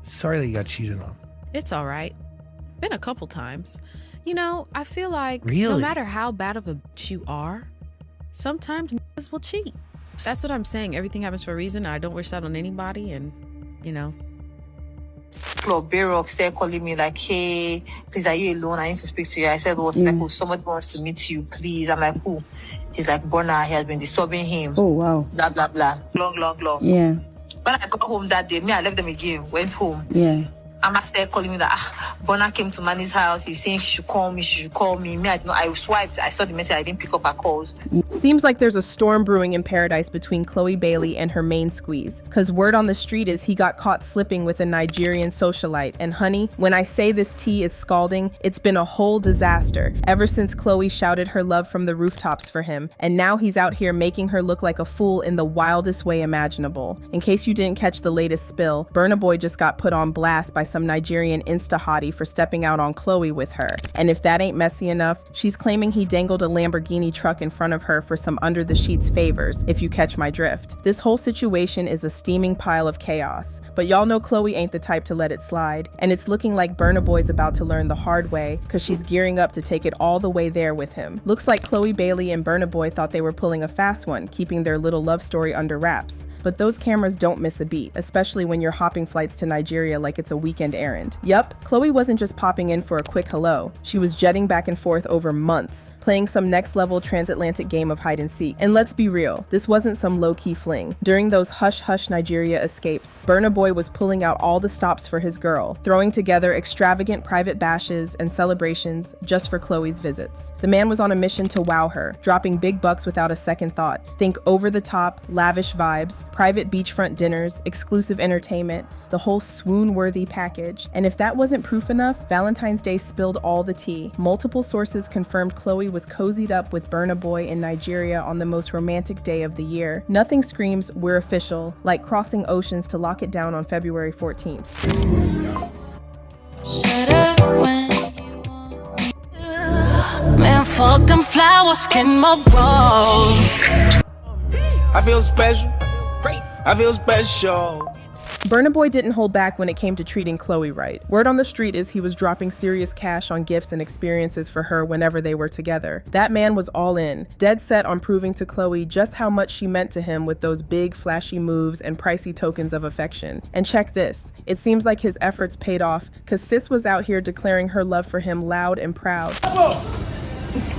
Sorry that you got cheated on. It's all right. Been a couple times. You know, I feel like Really? no matter how bad of a bitch you are, sometimes niggas will cheat. That's what I'm saying. Everything happens for a reason. I don't wish that on anybody, and, you know. Khloe Bailey upstairs calling me like, hey, please, are you alone? I need to speak to you. I said, what? Like, oh, somebody wants to meet you, please. I'm like, who? He's like, Burna, he has been disturbing him. Oh, wow. Blah, blah, blah. Long. Yeah. When I got home that day, I left them again, went home. Yeah. Amma started calling me that Burna came to Manny's house. He's saying she should call me. Me, I didn't know. I swiped. I saw the message. I didn't pick up her calls. Seems like there's a storm brewing in paradise between Khloe Bailey and her main squeeze. Cause word on the street is he got caught slipping with a Nigerian socialite. And honey, when I say this tea is scalding, it's been a whole disaster ever since Khloe shouted her love from the rooftops for him. And now he's out here making her look like a fool in the wildest way imaginable. In case you didn't catch the latest spill, Burna Boy just got put on blast by some Nigerian Insta hottie for stepping out on Khloe with her. And if that ain't messy enough, she's claiming he dangled a Lamborghini truck in front of her for some under the sheets favors, if you catch my drift. This whole situation is a steaming pile of chaos, but y'all know Khloe ain't the type to let it slide, and it's looking like Burna Boy's about to learn the hard way, cause she's gearing up to take it all the way there with him. Looks like Khloe Bailey and Burna Boy thought they were pulling a fast one, keeping their little love story under wraps, but those cameras don't miss a beat, especially when you're hopping flights to Nigeria like it's a weekend errand. Yup, Khloe wasn't just popping in for a quick hello. She was jetting back and forth over months, playing some next level transatlantic game of hide and seek. And let's be real, this wasn't some low-key fling. During those hush-hush Nigeria escapes, Burna Boy was pulling out all the stops for his girl, throwing together extravagant private bashes and celebrations just for Khloe's visits. The man was on a mission to wow her, dropping big bucks without a second thought. Think over-the-top, lavish vibes, private beachfront dinners, exclusive entertainment, the whole swoon-worthy package. And if that wasn't proof enough, Valentine's Day spilled all the tea. Multiple sources confirmed Khloe was cozied up with Burna Boy in Nigeria on the most romantic day of the year. Nothing screams we're official like crossing oceans to lock it down on February 14th. Man, fuck them flowers, skin my rose. I feel special. I feel special. Burna Boy didn't hold back when it came to treating Khloe right. Word on the street is he was dropping serious cash on gifts and experiences for her whenever they were together. That man was all in, dead set on proving to Khloe just how much she meant to him with those big, flashy moves and pricey tokens of affection. And check this, it seems like his efforts paid off, cause sis was out here declaring her love for him loud and proud.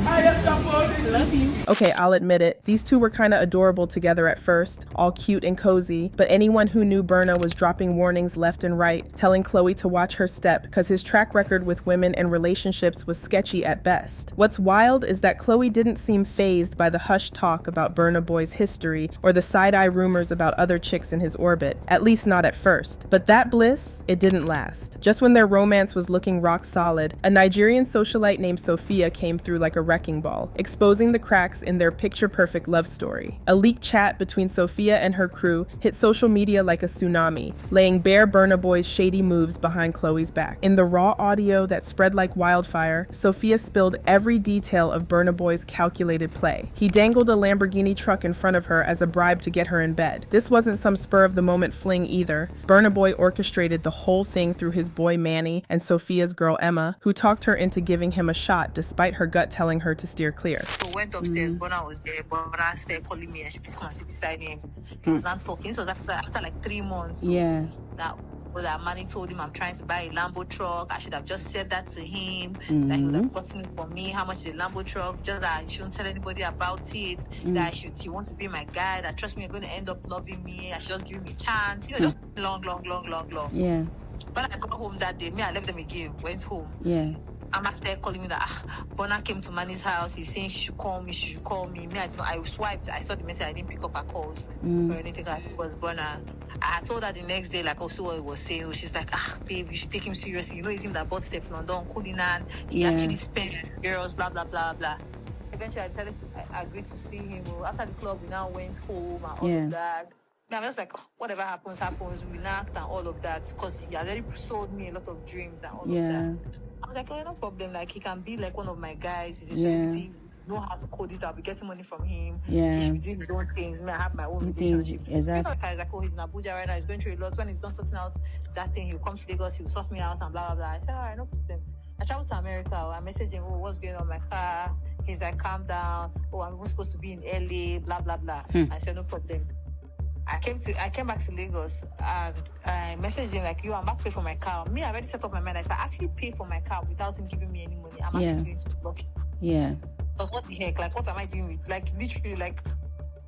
Love you. Okay, I'll admit it. These two were kinda adorable together at first, all cute and cozy, but anyone who knew Burna was dropping warnings left and right, telling Khloe to watch her step, cause his track record with women and relationships was sketchy at best. What's wild is that Khloe didn't seem fazed by the hush talk about Burna Boy's history or the side-eye rumors about other chicks in his orbit, at least not at first. But that bliss, it didn't last. Just when their romance was looking rock solid, a Nigerian socialite named Sophia came through like a wrecking ball, exposing the cracks in their picture-perfect love story. A leaked chat between Sophia and her crew hit social media like a tsunami, laying bare Burna Boy's shady moves behind Khloe's back. In the raw audio that spread like wildfire, Sophia spilled every detail of Burna Boy's calculated play. He dangled a Lamborghini truck in front of her as a bribe to get her in bed. This wasn't some spur-of-the-moment fling either. Burna Boy orchestrated the whole thing through his boy Manny and Sophia's girl Emma, who talked her into giving him a shot despite her gut telling her to steer clear. So went upstairs, Burna was there, Burna started calling me and she was coming beside him. He was not talking. This was after like 3 months. Yeah. That Manny told him I'm trying to buy a Lambo truck. I should have just said that to him. That he would have gotten it for me. How much is a Lambo truck? Just that I shouldn't tell anybody about it. That he wants to be my guy. That trust me, you're going to end up loving me. I should just give me a chance. You know, just long. Yeah. When I got home that day, I left them again. Went home. Yeah. Amma started calling me that Burna came to Manny's house. He's saying she should call me. Me, I didn't know. I swiped. I saw the message. I didn't pick up her calls or anything. It was Burna. I told her the next day, like, also what he was saying. She's like, babe, you should take him seriously. You know, it's him that bought Steph London, Colinan. He actually spent girls, blah, blah, blah, blah. Eventually, I agreed to see him. After the club, we now went home and all of that. I'm just like, whatever happens. We knocked and all of that. Because he has already sold me a lot of dreams and all of that. I was like, no problem. Like, he can be like one of my guys. He's a celebrity. know how to code it. I'll be getting money from him. Yeah. He should be doing his own things. Me, I have my own relationship. Exactly. He's like, oh, he's in Abuja right now. He's going through a lot. When he's done sorting out that thing, he'll come to Lagos. He'll sort me out and blah, blah, blah. I said, all right, no problem. I traveled to America. I messaged him, oh, what's going on in my car? He's like, calm down. Oh, I'm supposed to be in LA, blah, blah, blah. I said, no problem. I came back to Lagos and I messaged him like, yo, I'm about to pay for my car. Me, I already set up my mind. If I actually pay for my car without him giving me any money, I'm actually going to block him. Yeah. Because what the heck? Like, what am I doing with? Like, literally, like,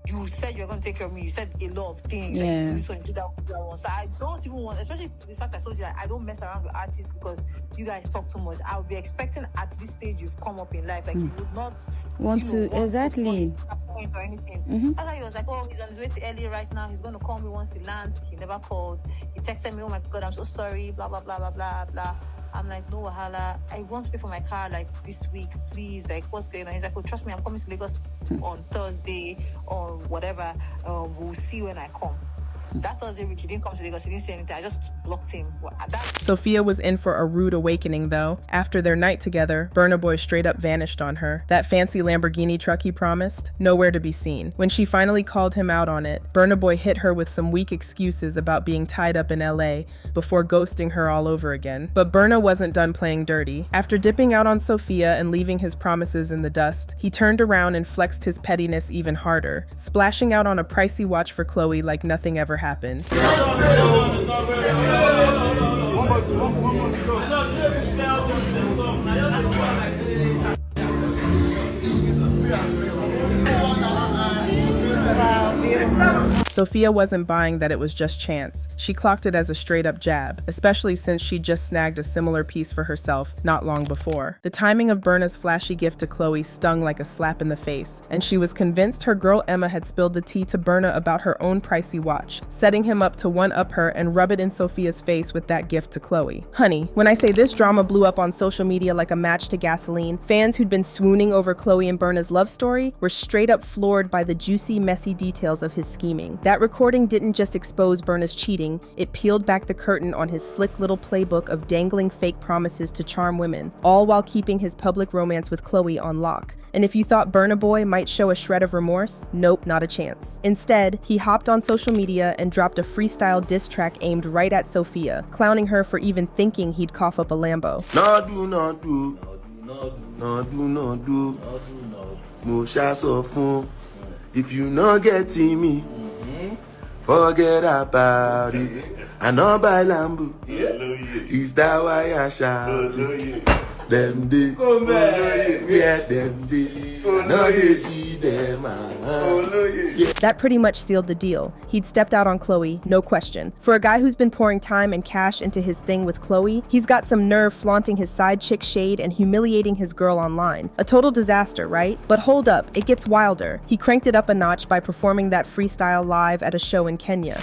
you said you're going to take care of me. You said a lot of things. Yeah. Like, do this one, do that one. So I don't even want, especially the fact I told you that I don't mess around with artists because you guys talk too much. I would be expecting at this stage you've come up in life. Like, you would not want to exactly. Or anything. That's why he was like, oh, he's on his way to LA right now. He's going to call me once he lands. He never called. He texted me, oh my God, I'm so sorry, blah, blah, blah, blah, blah, blah. I'm like, no wahala. I want to pay for my car like this week, please. Like, what's going on? He's like, oh, trust me, I'm coming to Lagos on Thursday or whatever. We'll see when I come. That Thursday, which he didn't come to Lagos, he didn't say anything. I just blocked him. Sophia was in for a rude awakening, though. After their night together, Burna Boy straight up vanished on her. That fancy Lamborghini truck he promised, nowhere to be seen. When she finally called him out on it, Burna Boy hit her with some weak excuses about being tied up in LA before ghosting her all over again. But Burna wasn't done playing dirty. After dipping out on Sophia and leaving his promises in the dust, he turned around and flexed his pettiness even harder, splashing out on a pricey watch for Khloe like nothing ever happened. Sophia wasn't buying that it was just chance. She clocked it as a straight-up jab, especially since she just snagged a similar piece for herself not long before. The timing of Burna's flashy gift to Khloe stung like a slap in the face, and she was convinced her girl Emma had spilled the tea to Burna about her own pricey watch, setting him up to one-up her and rub it in Sophia's face with that gift to Khloe. Honey, when I say this drama blew up on social media like a match to gasoline, fans who'd been swooning over Khloe and Burna's love story were straight up floored by the juicy, messy details of his scheming. That recording didn't just expose Burna's cheating, it peeled back the curtain on his slick little playbook of dangling fake promises to charm women, all while keeping his public romance with Khloe on lock. And if you thought Burna Boy might show a shred of remorse, nope, not a chance. Instead, he hopped on social media and dropped a freestyle diss track aimed right at Sophia, clowning her for even thinking he'd cough up a Lambo. If you not getting me, forget about it. I know by Lambo. Is that why I shout? Them day, yeah, them day. Now they see them. That pretty much sealed the deal. He'd stepped out on Khloe, no question. For a guy who's been pouring time and cash into his thing with Khloe, he's got some nerve flaunting his side chick shade and humiliating his girl online. A total disaster, right? But hold up, it gets wilder. He cranked it up a notch by performing that freestyle live at a show in Kenya.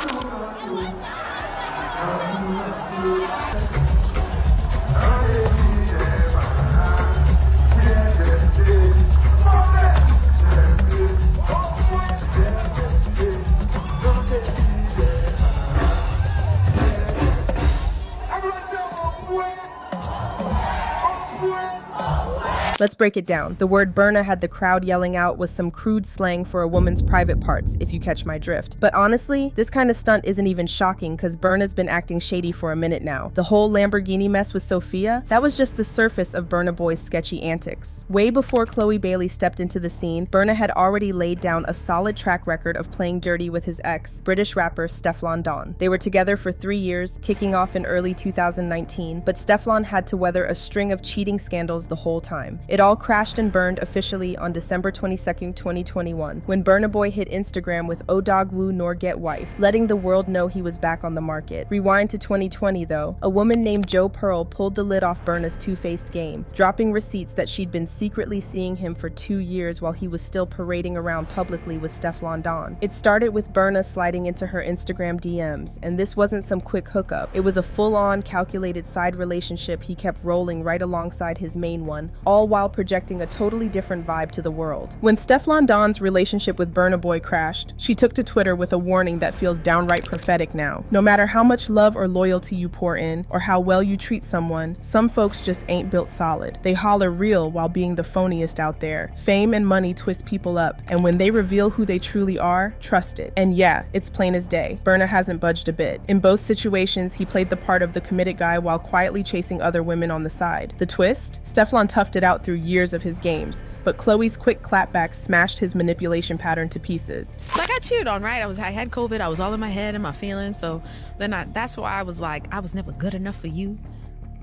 Let's break it down. The word Burna had the crowd yelling out was some crude slang for a woman's private parts, if you catch my drift. But honestly, this kind of stunt isn't even shocking because Burna's been acting shady for a minute now. The whole Lamborghini mess with Sophia, that was just the surface of Burna Boy's sketchy antics. Way before Khloe Bailey stepped into the scene, Burna had already laid down a solid track record of playing dirty with his ex, British rapper Stefflon Don. They were together for 3 years, kicking off in early 2019, but Stefflon had to weather a string of cheating scandals the whole time. It all crashed and burned officially on December 22nd, 2021, when Burna Boy hit Instagram with "Oh Dog Woo Nor Get Wife," letting the world know he was back on the market. Rewind to 2020 though, a woman named Jo Pearl pulled the lid off Burna's two-faced game, dropping receipts that she'd been secretly seeing him for 2 years while he was still parading around publicly with Stefflon Don. It started with Burna sliding into her Instagram DMs, and this wasn't some quick hookup. It was a full-on, calculated side relationship he kept rolling right alongside his main one, all while while projecting a totally different vibe to the world. When Stefflon Don's relationship with Burna Boy crashed, she took to Twitter with a warning that feels downright prophetic now. No matter how much love or loyalty you pour in, or how well you treat someone, some folks just ain't built solid. They holler real while being the phoniest out there. Fame and money twist people up, and when they reveal who they truly are, trust it. And yeah, it's plain as day. Burna hasn't budged a bit. In both situations, he played the part of the committed guy while quietly chasing other women on the side. The twist? Stefflon toughed it out through years of his games, but Khloe's quick clapback smashed his manipulation pattern to pieces. So I got cheated on, right? I had COVID, I was all in my head and my feelings, so then that's why I was like, I was never good enough for you.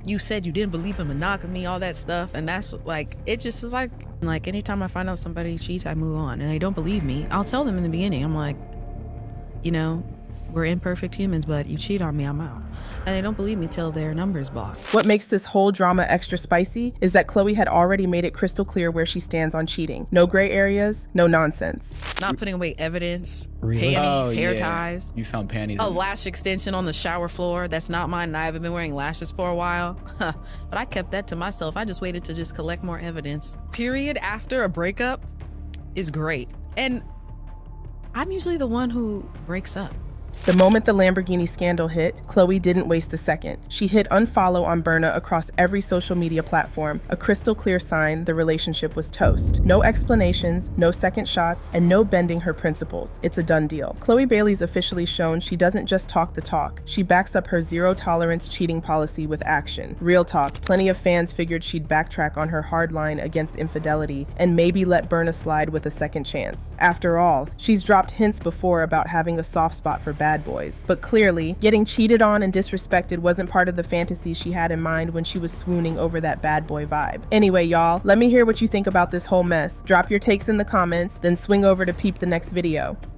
You said you didn't believe in monogamy, all that stuff, and that's like, it just is like anytime I find out somebody cheats, I move on, and they don't believe me, I'll tell them in the beginning, I'm like, you know, we're imperfect humans, but you cheat on me, I'm out. And they don't believe me till their number's blocked. What makes this whole drama extra spicy is that Khloe had already made it crystal clear where she stands on cheating. No gray areas, no nonsense. Not putting away evidence, Really? panties, hair ties. You found panties. A lash extension on the shower floor. That's not mine, and I haven't been wearing lashes for a while. But I kept that to myself. I just waited to just collect more evidence. Period after a breakup is great. And I'm usually the one who breaks up. The moment the Lamborghini scandal hit, Khloe didn't waste a second. She hit unfollow on Burna across every social media platform, a crystal clear sign the relationship was toast. No explanations, no second shots, and no bending her principles. It's a done deal. Khloe Bailey's officially shown she doesn't just talk the talk. She backs up her zero-tolerance cheating policy with action. Real talk, plenty of fans figured she'd backtrack on her hard line against infidelity and maybe let Burna slide with a second chance. After all, she's dropped hints before about having a soft spot for bad boys. But clearly, getting cheated on and disrespected wasn't part of the fantasy she had in mind when she was swooning over that bad boy vibe. Anyway, y'all, let me hear what you think about this whole mess. Drop your takes in the comments, then swing over to peep the next video.